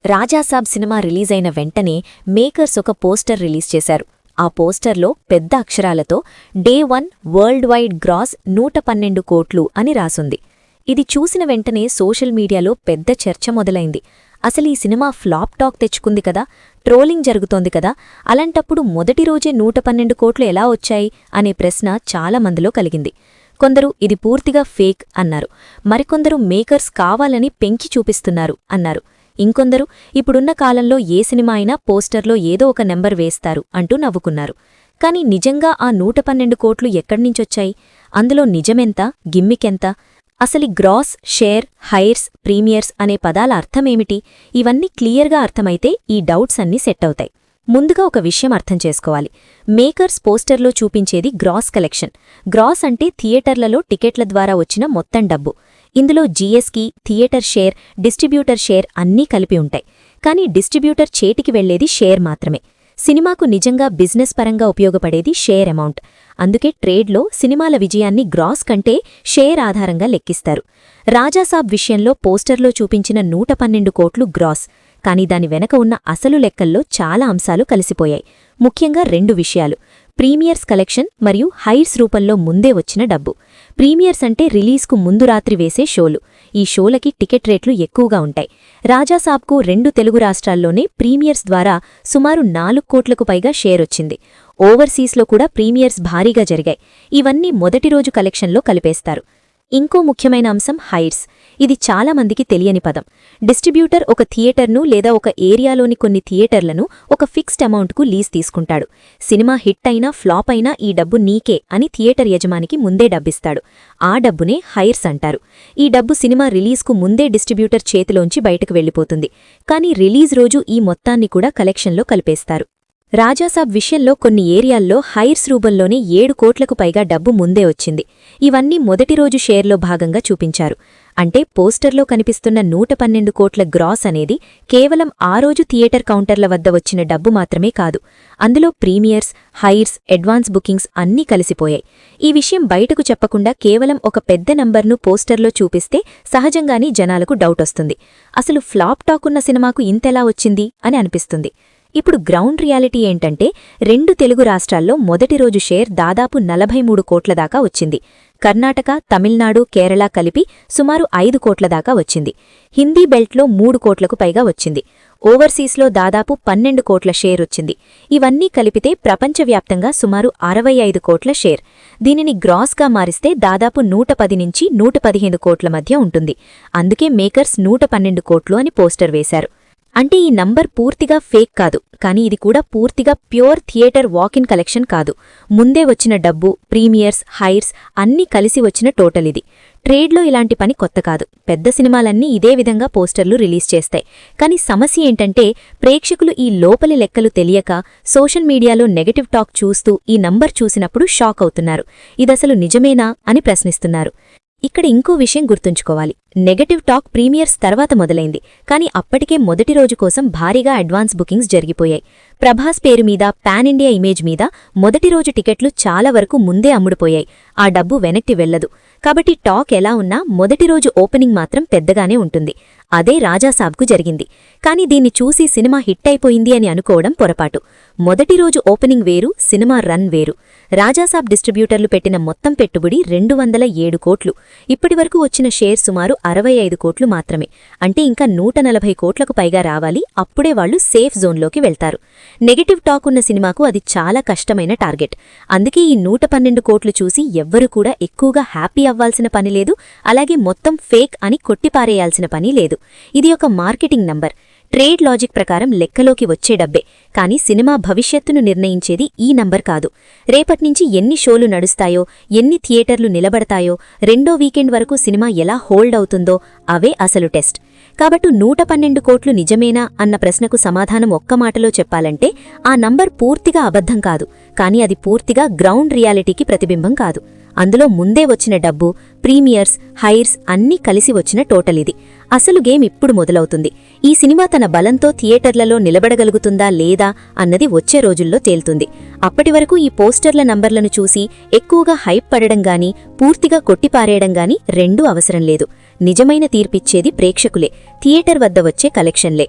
Raja Saab cinema release అయిన వెంటనే makers ఒక పోస్టర్ రిలీజ్ చేశారు. ఆ పోస్టర్లో పెద్ద అక్షరాలతో డే 1 వరల్డ్ వైడ్ గ్రాస్ 112 కోట్లు అని రాసుంది. ఇది చూసిన వెంటనే సోషల్ మీడియాలో పెద్ద చర్చ మొదలైంది. అసలు ఈ సినిమా ఫ్లాప్ టాక్ తెచ్చుకుంది కదా, ట్రోలింగ్ జరుగుతోంది కదా, అలాంటప్పుడు మొదటి రోజే 112 కోట్లు ఎలా వచ్చాయి అనే ప్రశ్న చాలా మందిలో కలిగింది. కొందరు ఇది పూర్తిగా ఫేక్ అన్నారు, మరికొందరు మేకర్స్ కావాలని పెంకి చూపిస్తున్నారు అన్నారు. ఇంకొందరు ఇప్పుడున్న కాలంలో ఏ సినిమా అయినా పోస్టర్లో ఏదో ఒక నెంబర్ వేస్తారు అంటూ నవ్వుకున్నారు. కాని నిజంగా ఆ 112 కోట్లు ఎక్కడ్నించొచ్చాయి? అందులో నిజమెంత, గిమ్మికెంత? అసలి గ్రాస్, షేర్, హైర్స్, ప్రీమియర్స్ అనే పదాల అర్థమేమిటి? ఇవన్నీ క్లియర్గా అర్థమైతే ఈ డౌట్స్ అన్నీ సెట్ అవుతాయి. ముందుగా ఒక విషయం అర్థం చేసుకోవాలి. మేకర్స్ పోస్టర్లో చూపించేది గ్రాస్ కలెక్షన్. గ్రాస్ అంటే థియేటర్లలో టికెట్ల ద్వారా వచ్చిన మొత్తం డబ్బు. ఇందులో GST, theatre share, distributor share అన్నీ కలిపి ఉంటాయి. కానీ డిస్ట్రిబ్యూటర్ చేతికి వెళ్లేది షేర్ మాత్రమే. సినిమాకు నిజంగా బిజినెస్ పరంగా ఉపయోగపడేది షేర్ అమౌంట్. అందుకే ట్రేడ్లో సినిమాల విజయాన్ని గ్రాస్ కంటే షేర్ ఆధారంగా లెక్కిస్తారు. రాజాసాబ్ విషయంలో పోస్టర్లో చూపించిన 112 కోట్లు గ్రాస్. కానీ దాని వెనక ఉన్న అసలు లెక్కల్లో చాలా అంశాలు కలిసిపోయాయి. ముఖ్యంగా 2 విషయాలు: ప్రీమియర్స్ కలెక్షన్ మరియు హైర్స్ రూపంలో ముందే వచ్చిన డబ్బు. ప్రీమియర్స్ అంటే రిలీజ్కు ముందు రాత్రి వేసే షోలు. ఈ షోలకి టికెట్ రేట్లు ఎక్కువగా ఉంటాయి. రాజాసాబ్కు 2 తెలుగు రాష్ట్రాల్లోనే ప్రీమియర్స్ ద్వారా సుమారు 4 కోట్లకు పైగా షేర్ వచ్చింది. ఓవర్సీస్లో కూడా ప్రీమియర్స్ భారీగా జరిగాయి. ఇవన్నీ మొదటి రోజు కలెక్షన్లో కలిపేస్తారు. ఇంకో ముఖ్యమైన అంశం హైర్స్. ఇది చాలామందికి తెలియని పదం. డిస్ట్రిబ్యూటర్ ఒక థియేటర్ను లేదా ఒక ఏరియాలోని కొన్ని థియేటర్లను ఒక ఫిక్స్డ్ అమౌంట్కు లీజ్ తీసుకుంటాడు. సినిమా హిట్ అయినా ఫ్లాప్ అయినా ఈ డబ్బు నీకే అని థియేటర్ యజమానికి ముందే డబ్బిస్తాడు. ఆ డబ్బునే హైర్స్ అంటారు. ఈ డబ్బు సినిమా రిలీజ్కు ముందే డిస్ట్రిబ్యూటర్ చేతిలోంచి బయటకు వెళ్ళిపోతుంది. కానీ రిలీజ్ రోజు ఈ మొత్తాన్ని కూడా కలెక్షన్లో కలిపేస్తారు. రాజాసాబ్ విషయంలో కొన్ని ఏరియాల్లో హైర్స్ రూపంలోనే 7 కోట్లకు పైగా డబ్బు ముందే వచ్చింది. ఇవన్నీ మొదటి రోజు షేర్లో భాగంగా చూపించారు. అంటే పోస్టర్లో కనిపిస్తున్న 112 కోట్ల గ్రాస్ అనేది కేవలం ఆ రోజు థియేటర్ కౌంటర్ల వద్ద వచ్చిన డబ్బు మాత్రమే కాదు. అందులో ప్రీమియర్స్, హైర్స్, అడ్వాన్స్ బుకింగ్స్ అన్నీ కలిసిపోయాయి. ఈ విషయం బయటకు చెప్పకుండా కేవలం ఒక పెద్ద నంబర్ను పోస్టర్లో చూపిస్తే సహజంగానే జనాలకు డౌటొస్తుంది. అసలు ఫ్లాప్ టాక్ ఉన్న సినిమాకు ఇంతెలా వచ్చింది అని అనిపిస్తుంది. ఇప్పుడు గ్రౌండ్ రియాలిటీ ఏంటంటే 2 తెలుగు రాష్ట్రాల్లో మొదటి రోజు షేర్ దాదాపు 43 కోట్ల దాకా వచ్చింది. కర్ణాటక, తమిళనాడు, కేరళ కలిపి సుమారు 5 కోట్ల దాకా వచ్చింది. హిందీ బెల్ట్లో 3 కోట్లకు పైగా వచ్చింది. ఓవర్సీస్లో దాదాపు 12 కోట్ల షేర్ వచ్చింది. ఇవన్నీ కలిపితే ప్రపంచవ్యాప్తంగా సుమారు 65 కోట్ల షేర్. దీనిని గ్రాస్గా మారిస్తే దాదాపు 110 నుంచి 115 కోట్ల మధ్య ఉంటుంది. అందుకే మేకర్స్ 112 కోట్లు అని పోస్టర్ వేశారు. అంటే ఈ నంబర్ పూర్తిగా ఫేక్ కాదు, కానీ ఇది కూడా పూర్తిగా ప్యూర్ థియేటర్ వాకిన్ కలెక్షన్ కాదు. ముందే వచ్చిన డబ్బు, ప్రీమియర్స్, హైర్స్ అన్నీ కలిసి వచ్చిన టోటల్ ఇది. ట్రేడ్లో ఇలాంటి పని కొత్త కాదు. పెద్ద సినిమాలన్నీ ఇదే విధంగా పోస్టర్లు రిలీజ్ చేస్తాయి. కానీ సమస్య ఏంటంటే ప్రేక్షకులు ఈ లోపలి లెక్కలు తెలియక సోషల్ మీడియాలో నెగటివ్ టాక్ చూస్తూ ఈ నంబర్ చూసినప్పుడు షాక్ అవుతున్నారు. ఇదసలు నిజమేనా అని ప్రశ్నిస్తున్నారు. ఇక్కడ ఇంకో విషయం గుర్తుంచుకోవాలి. నెగటివ్ టాక్ ప్రీమియర్స్ తర్వాత మొదలైంది. కానీ అప్పటికే మొదటి రోజు కోసం భారీగా అడ్వాన్స్ బుకింగ్స్ జరిగిపోయాయి. ప్రభాస్ పేరు మీద, పాన్ ఇండియా ఇమేజ్ మీద మొదటి రోజు టికెట్లు చాలా వరకు ముందే అమ్ముడుపోయాయి. ఆ డబ్బు వెనక్కి వెళ్లదు. కాబట్టి టాక్ ఎలా ఉన్నా మొదటి రోజు ఓపెనింగ్ మాత్రం పెద్దగానే ఉంటుంది. అదే రాజాసాబ్కు జరిగింది. కానీ దీన్ని చూసి సినిమా హిట్ అయిపోయింది అని అనుకోవడం పొరపాటు. మొదటి రోజు ఓపెనింగ్ వేరు, సినిమా రన్ వేరు. రాజాసాబ్ డిస్ట్రిబ్యూటర్లు పెట్టిన మొత్తం పెట్టుబడి 207 కోట్లు. ఇప్పటివరకు వచ్చిన షేర్ సుమారు 65 కోట్లు మాత్రమే. అంటే ఇంకా 140 కోట్లకు పైగా రావాలి. అప్పుడే వాళ్లు సేఫ్ జోన్లోకి వెళ్తారు. నెగటివ్ టాక్ ఉన్న సినిమాకు అది చాలా కష్టమైన టార్గెట్. అందుకే ఈ 112 కోట్లు చూసి ఎవ్వరూ కూడా ఎక్కువగా హ్యాపీ అవ్వాల్సిన పని లేదు. అలాగే మొత్తం ఫేక్ అని కొట్టిపారేయాల్సిన పని లేదు. ఇది ఒక మార్కెటింగ్ నంబర్. ట్రేడ్ లాజిక్ ప్రకారం లెక్కలోకి వచ్చే డబ్బే. కానీ సినిమా భవిష్యత్తును నిర్ణయించేది ఈ నంబర్ కాదు. రేపట్నుంచి ఎన్ని షోలు నడుస్తాయో, ఎన్ని థియేటర్లు నిలబడతాయో, 2వ వీకెండ్ వరకు సినిమా ఎలా హోల్డ్ అవుతుందో అవే అసలు టెస్ట్. కాబట్టి 112 కోట్లు నిజమేనా అన్న ప్రశ్నకు సమాధానం ఒక్క మాటలో చెప్పాలంటే ఆ నంబర్ పూర్తిగా అబద్ధం కాదు. కానీ అది పూర్తిగా గ్రౌండ్ రియాలిటీకి ప్రతిబింబం కాదు. అందులో ముందే వచ్చిన డబ్బు, ప్రీమియర్స్, హైర్స్ అన్నీ కలిసి వచ్చిన టోటల్ ఇది. అసలు గేమ్ ఇప్పుడు మొదలవుతుంది. ఈ సినిమా తన బలంతో థియేటర్లలో నిలబడగలుగుతుందా లేదా అన్నది వచ్చే రోజుల్లో తేలుతుంది. అప్పటివరకు ఈ పోస్టర్ల నంబర్లను చూసి ఎక్కువగా హైప్ పడడం గానీ, పూర్తిగా కొట్టిపారేయడం గానీ రెండూ అవసరం లేదు. నిజమైన తీర్పిచ్చేది ప్రేక్షకులే, థియేటర్ వద్ద వచ్చే కలెక్షన్లే.